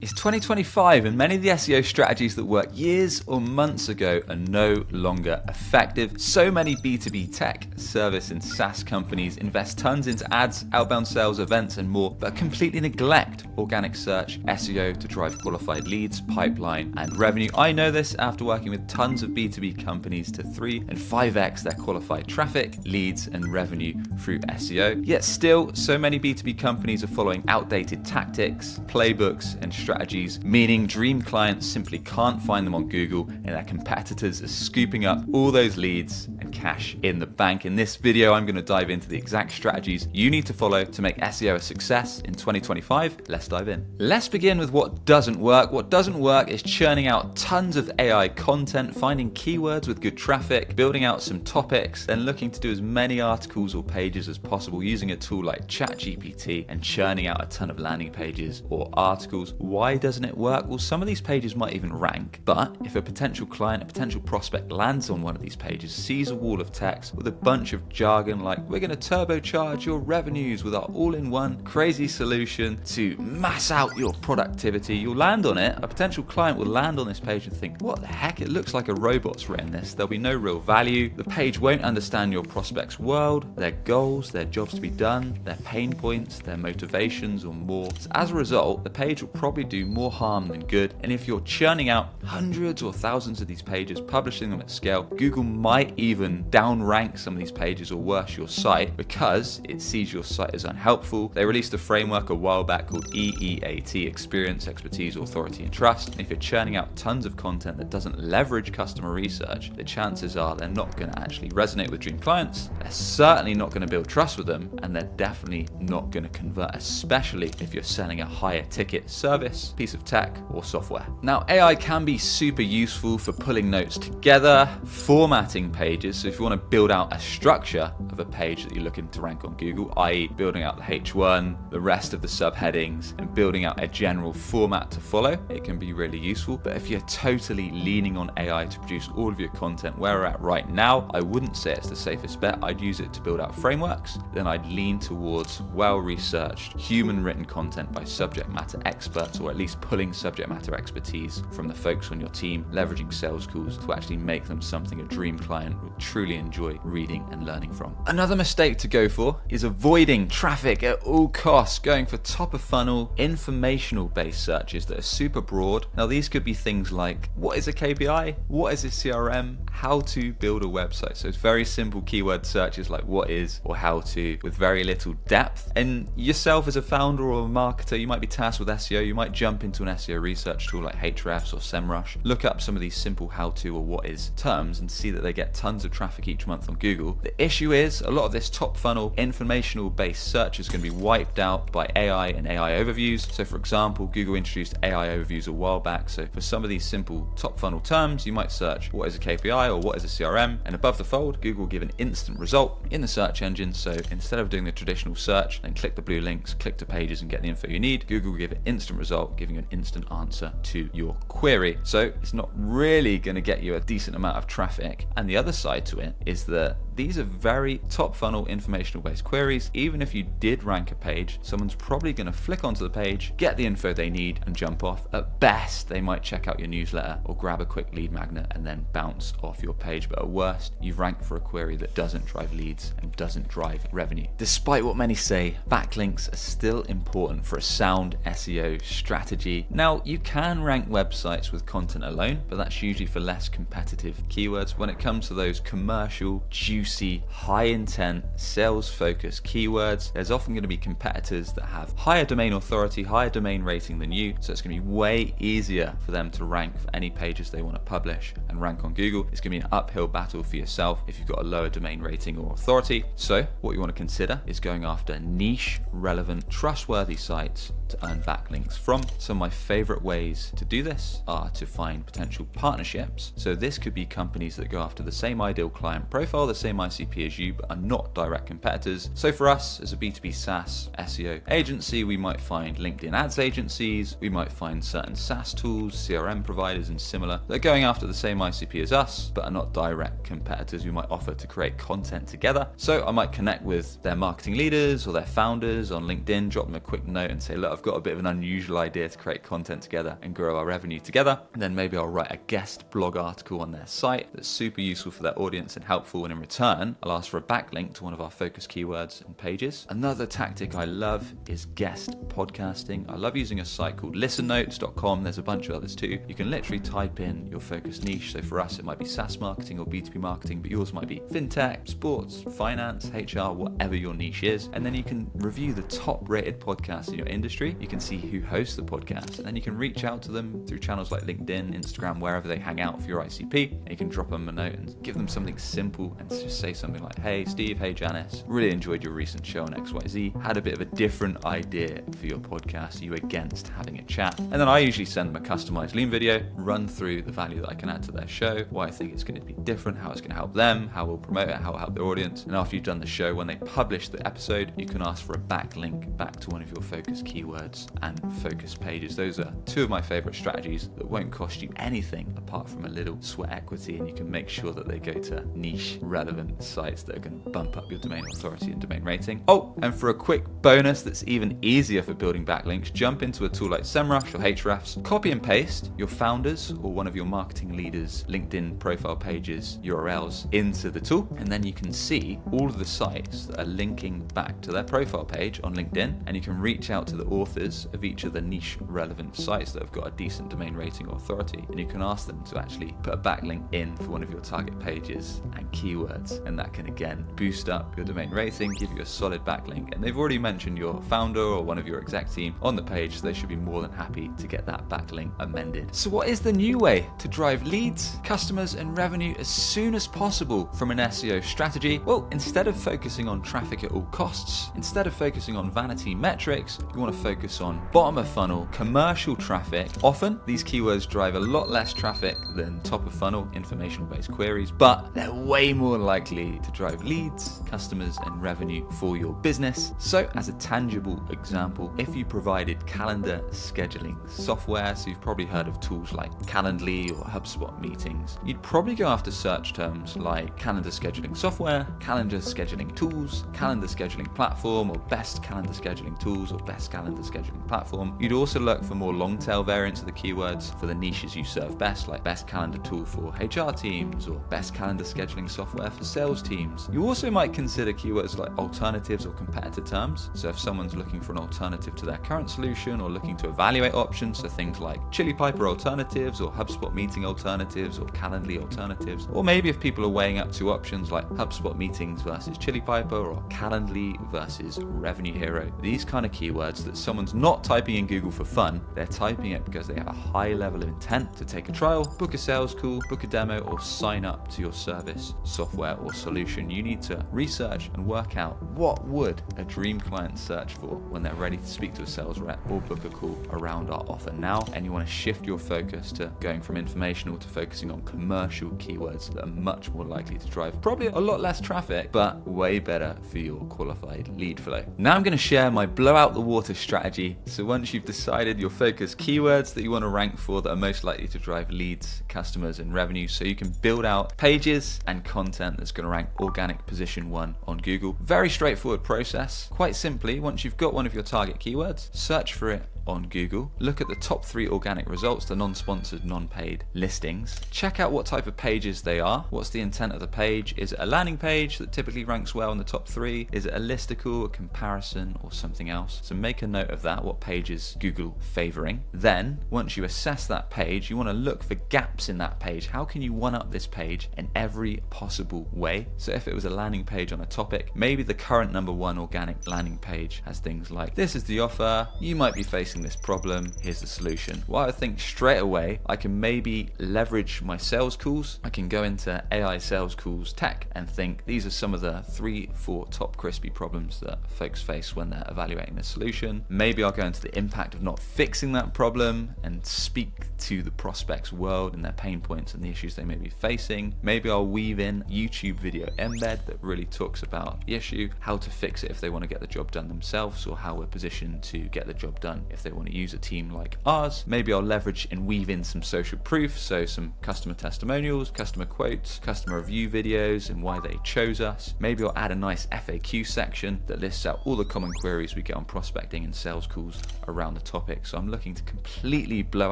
It's 2025 and many of the SEO strategies that worked years or months ago are no longer effective. So many B2B tech, service and SaaS companies invest tons into ads, outbound sales, events and more, but completely neglect organic search, SEO to drive qualified leads, pipeline and revenue. I know this after working with tons of B2B companies to 3 and 5x their qualified traffic, leads and revenue through SEO. Yet still, so many B2B companies are following outdated tactics, playbooks and strategies, meaning dream clients simply can't find them on Google and their competitors are scooping up all those leads and cash in the bank. In this video, I'm going to dive into the exact strategies you need to follow to make SEO a success in 2025. Let's dive in. Let's begin with what doesn't work. What doesn't work is churning out tons of AI content, finding keywords with good traffic, building out some topics, then looking to do as many articles or pages as possible using a tool like ChatGPT and churning out a ton of landing pages or articles. Why doesn't it work? Well, some of these pages might even rank, but if a potential client, a potential prospect lands on one of these pages, sees a wall of text with a bunch of jargon like, we're going to turbocharge your revenues with our all-in-one crazy solution to mass out your productivity, you'll land on it. A potential client will land on this page and think, what the heck? It looks like a robot's written this. There'll be no real value. The page won't understand your prospect's world, their goals, their jobs to be done, their pain points, their motivations or more. So as a result, the page will probably do more harm than good. And if you're churning out hundreds or thousands of these pages, publishing them at scale, Google might even downrank some of these pages or worse, your site, because it sees your site as unhelpful. They released a framework a while back called EEAT, Experience, Expertise, Authority and Trust. And if you're churning out tons of content that doesn't leverage customer research, the chances are they're not going to actually resonate with dream clients. They're certainly not going to build trust with them, and they're definitely not going to convert, especially if you're selling a higher ticket service, piece of tech or software. Now, AI can be super useful for pulling notes together, formatting pages. So if you want to build out a structure of a page that you're looking to rank on Google, i.e. building out the H1, the rest of the subheadings, and building out a general format to follow, it can be really useful. But if you're totally leaning on AI to produce all of your content where we're at right now, I wouldn't say it's the safest bet. I'd use it to build out frameworks. Then I'd lean towards well-researched, human-written content by subject matter experts, or at least pulling subject matter expertise from the folks on your team, leveraging sales calls to actually make them something a dream client would truly enjoy reading and learning from. Another mistake to go for is avoiding traffic at all costs, going for top of funnel, informational based searches that are super broad. Now, these could be things like, what is a KPI? What is a CRM? How to build a website. So it's very simple keyword searches like what is or how to, with very little depth. And yourself as a founder or a marketer, you might be tasked with SEO. You might jump into an SEO research tool like Ahrefs or SEMrush, look up some of these simple how to or what is terms and see that they get tons of traffic each month on Google. The issue is a lot of this top funnel informational based search is going to be wiped out by AI and AI overviews. So for example, Google introduced AI overviews a while back. So for some of these simple top funnel terms, you might search what is a KPI or what is a CRM, and above the fold, Google will give an instant result in the search engine. So instead of doing the traditional search, then click the blue links, click to pages and get the info you need, Google will give an instant result, giving you an instant answer to your query. So it's not really going to get you a decent amount of traffic. And the other side to it is that these are very top funnel informational based queries. Even if you did rank a page, someone's probably going to flick onto the page, get the info they need and jump off. At best, they might check out your newsletter or grab a quick lead magnet and then bounce off your page. But at worst, you've ranked for a query that doesn't drive leads and doesn't drive revenue. Despite what many say, backlinks are still important for a sound SEO strategy. Now, you can rank websites with content alone, but that's usually for less competitive keywords. When it comes to those commercial, juicy, high intent, sales focused keywords, there's often going to be competitors that have higher domain authority, higher domain rating than you. So it's going to be way easier for them to rank for any pages they want to publish and rank on Google. It's going to be an uphill battle for yourself if you've got a lower domain rating or authority. So what you want to consider is going after niche, relevant, trustworthy sites to earn backlinks from. Some of my favorite ways to do this are to find potential partnerships. So this could be companies that go after the same ideal client profile, the same ICP as you, but are not direct competitors. So for us, as a B2B SaaS SEO agency, we might find LinkedIn ads agencies, we might find certain SaaS tools, CRM providers and similar that are going after the same ICP as us, but are not direct competitors we might offer to create content together. So I might connect with their marketing leaders or their founders on LinkedIn, drop them a quick note and say, look, I've got a bit of an unusual idea to create content together and grow our revenue together. And then maybe I'll write a guest blog article on their site that's super useful for their audience and helpful. And in return, I'll ask for a backlink to one of our focus keywords and pages. Another tactic I love is guest podcasting. I love using a site called listennotes.com. There's a bunch of others too. You can literally type in your focus niche. So for us, it might be SaaS marketing or B2B marketing, but yours might be fintech, sports, finance, HR, whatever your niche is. And then you can review the top rated podcasts in your industry. You can see who hosts the podcast, and then you can reach out to them through channels like LinkedIn, Instagram, wherever they hang out for your ICP. And you can drop them a note and give them something simple and just say something like, hey Steve, hey Janice, really enjoyed your recent show on XYZ, had a bit of a different idea for your podcast. Are you against having a chat? And then I usually send them a customized lean video, run through the value that I can add to their show, why I think it's going to be different, how it's going to help them, how we'll promote it, how it'll help their audience. And after you've done the show, when they publish the episode, you can ask for a backlink back to one of your focus keywords and focus pages. Those are two of my favorite strategies that won't cost you anything apart from a little sweat equity, and you can make sure that they go to niche relevant sites that are going to bump up your domain authority and domain rating. Oh, and for a quick bonus that's even easier for building backlinks, jump into a tool like SEMrush or Ahrefs, copy and paste your founders or one of your marketing leaders' LinkedIn profile pages URLs into the tool, and then you can see all of the sites that are linking back to their profile page on LinkedIn, and you can reach out to the authors of each of the niche relevant sites that have got a decent domain rating or authority, and you can ask them to actually put a backlink in for one of your target pages and keywords, and that can again boost up your domain rating, give you a solid backlink. And they've already mentioned your founder or one of your exec team on the page, so they should be more than happy to get that backlink amended. So what is the new way to drive leads, customers and revenue as soon as possible from an SEO strategy? Well, instead of focusing on traffic at all costs, instead of focusing on vanity metrics, you want to focus on bottom of funnel commercial traffic. Often these keywords drive a lot less traffic than top of funnel information based queries, but they're way more likely to drive leads, customers and revenue for your business. So as a tangible example, if you provided calendar scheduling software, so you've probably heard of tools like Calendly or HubSpot meetings, you'd probably go after search terms like calendar scheduling software, calendar scheduling tools, calendar scheduling platform, or best calendar scheduling tools, or best calendar scheduling platform. You'd also look for more long tail variants of the keywords for the niches you serve best, like best calendar tool for HR teams or best calendar scheduling software for sales teams. You also might consider keywords like alternatives or competitor terms. So if someone's looking for an alternative to their current solution or looking to evaluate options, so things like Chili Piper alternatives or HubSpot meeting alternatives or Calendly alternatives, or maybe if people are weighing up two options like HubSpot meetings versus Chili Piper or Calendly versus Revenue Hero, these kind of keywords that someone's not typing in Google for fun, they're typing it because they have a high level of intent to take a trial, book a sales call, book a demo, or sign up to your service, software, or solution. You need to research and work out what would a dream client search for when they're ready to speak to a sales rep or book a call around our offer now. And you want to shift your focus to going from informational to focusing on commercial keywords that are much more likely to drive probably a lot less traffic, but way better for your qualified lead flow. Now I'm going to share my blow out the water strategy. So once you've decided your focus keywords that you want to rank for that are most likely to drive leads, customers and revenue, so you can build out pages and content that's going to rank organic position 1 on Google. Very straightforward process. Quite simply, once you've got one of your target keywords, search for it on Google, look at the top 3 organic results, the non-sponsored, non-paid listings, check out what type of pages they are, what's the intent of the page, is it a landing page that typically ranks well in the top 3, is it a listicle, a comparison or something else? So make a note of that, what page is Google favoring. Then once you assess that page, you want to look for gaps in that page. How can you one up this page in every possible way? So if it was a landing page on a topic, maybe the current number 1 organic landing page has things like, this is the offer, you might be facing this problem, here's the solution. Well, I think straight away I can maybe leverage my sales calls. I can go into AI sales calls tech and think these are some of the 3-4 top crispy problems that folks face when they're evaluating the solution. Maybe I'll go into the impact of not fixing that problem and speak to the prospect's world and their pain points and the issues they may be facing. Maybe I'll weave in a YouTube video embed that really talks about the issue, how to fix it if they want to get the job done themselves, or how we're positioned to get the job done if they want to use a team like ours. Maybe I'll leverage and weave in some social proof, so some customer testimonials, customer quotes, customer review videos and why they chose us. Maybe I'll add a nice FAQ section that lists out all the common queries we get on prospecting and sales calls around the topic. So I'm looking to completely blow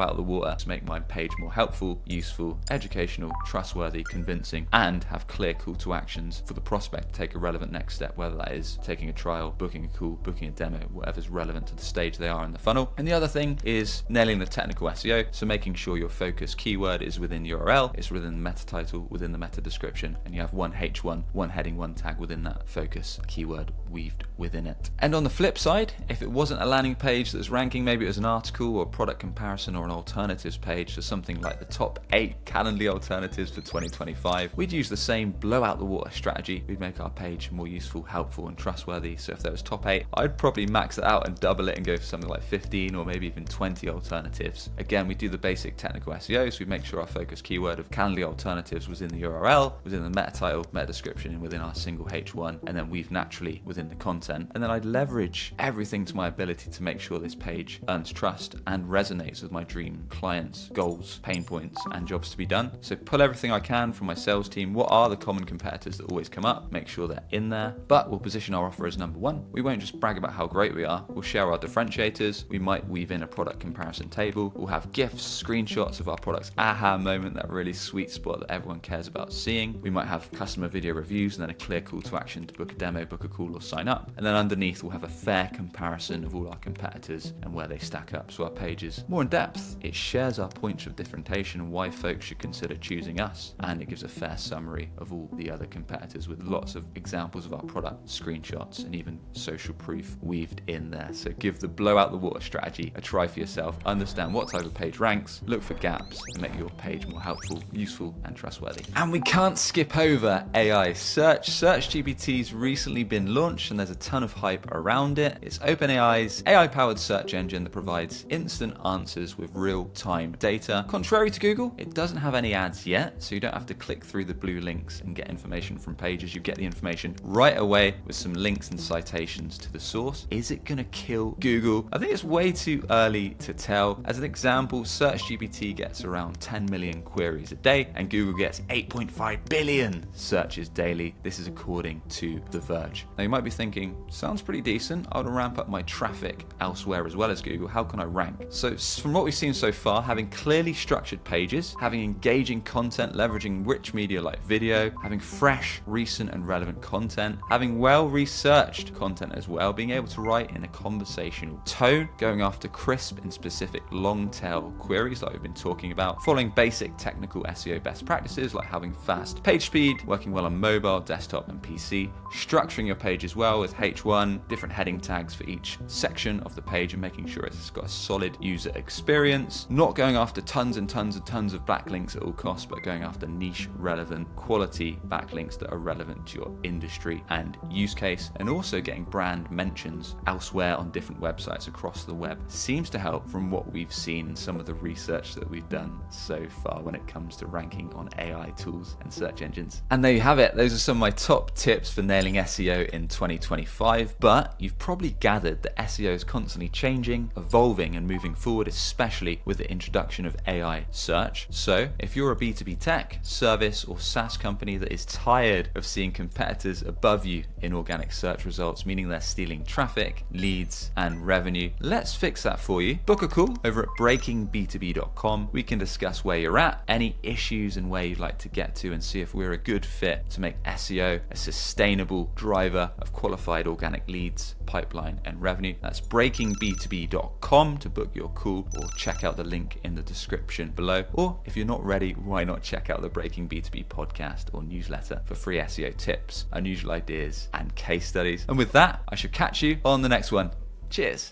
out the water to make my page more helpful, useful, educational, trustworthy, convincing, and have clear call to actions for the prospect to take a relevant next step, whether that is taking a trial, booking a call, booking a demo, whatever's relevant to the stage they are in the funnel. And the other thing is nailing the technical SEO, so making sure your focus keyword is within the URL, it's within the meta title, within the meta description, and you have one H1, one heading, one tag within that focus keyword weaved within it. And on the flip side, if it wasn't a landing page that's ranking, maybe it was an article or product comparison or an alternatives page, so something like the top 8 Calendly alternatives for 2025, we'd use the same blow out the water strategy. We'd make our page more useful, helpful, and trustworthy. So if there was top 8, I'd probably max it out and double it and go for something like 15 or maybe even 20 alternatives. Again, we do the basic technical SEO, so we make sure our focus keyword of Calendly alternatives was in the URL, within the meta title, meta description, and within our single H1, and then weave naturally within the content. And then I'd leverage everything to my ability to make sure this page earns trust and resonates with my dream clients, goals, pain points, and jobs to be done. So pull everything I can from my sales team. What are the common competitors that always come up? Make sure they're in there, but we'll position our offer as number one. We won't just brag about how great we are. We'll share our differentiators. We might weave in a product comparison table. We'll have GIFs, screenshots of our product's aha moment, that really sweet spot that everyone cares about seeing. We might have customer video reviews and then a clear call to action to book a demo, book a call, or sign up. And then underneath we'll have a fair comparison of all our competitors and where they stack up. So our page is more in depth. It shares our points of differentiation and why folks should consider choosing us. And it gives a fair summary of all the other competitors with lots of examples of our product, screenshots, and even social proof weaved in there. So give the blow out the water strategy a try for yourself. Understand what type of page ranks, look for gaps, and make your page more helpful, useful, and trustworthy. And we can't skip over AI search. SearchGPT's recently been launched and there's a ton of hype around it. It's OpenAI's AI-powered search engine that provides instant answers with real-time data. Contrary to Google, it doesn't have any ads yet, so you don't have to click through the blue links and get information from pages. You get the information right away with some links and citations to the source. Is it gonna kill Google? I think it's way too early to tell. As an example, SearchGPT gets around 10 million queries a day and Google gets 8.5 billion searches daily. This is according to The Verge. Now you might be thinking, sounds pretty decent. I would ramp up my traffic elsewhere as well as Google. How can I rank? So from what we've seen so far, having clearly structured pages, having engaging content, leveraging rich media like video, having fresh, recent and relevant content, having well-researched content as well, being able to write in a conversational tone, going after crisp and specific long-tail queries like we've been talking about, following basic technical SEO best practices like having fast page speed, working well on mobile, desktop and PC, structuring your page as well with H1, different heading tags for each section of the page and making sure it's got a solid user experience, not going after tons and tons and tons of backlinks at all costs, but going after niche, relevant, quality backlinks that are relevant to your industry and use case, and also getting brand mentions elsewhere on different websites across the web seems to help from what we've seen in some of the research that we've done so far when it comes to ranking on AI tools and search engines. And there you have it. Those are some of my top tips for nailing SEO in 2025, but you've probably gathered that SEO is constantly changing, evolving and moving forward, especially with the introduction of AI search. So if you're a B2B tech, service or SaaS company that is tired of seeing competitors above you in organic search results, meaning they're stealing traffic, leads and revenue, let's fix that for you. Book a call over at breakingb2b.com. We can discuss where you're at, any issues and where you'd like to get to, and see if we're a good fit to make SEO a sustainable driver of qualified organic leads, pipeline and revenue. That's breakingb2b.com to book your call, or check out the link in the description below. Or if you're not ready, why not check out the Breaking B2B podcast or newsletter for free SEO tips, unusual ideas and case studies. And with that, I should catch you on the next one. Cheers.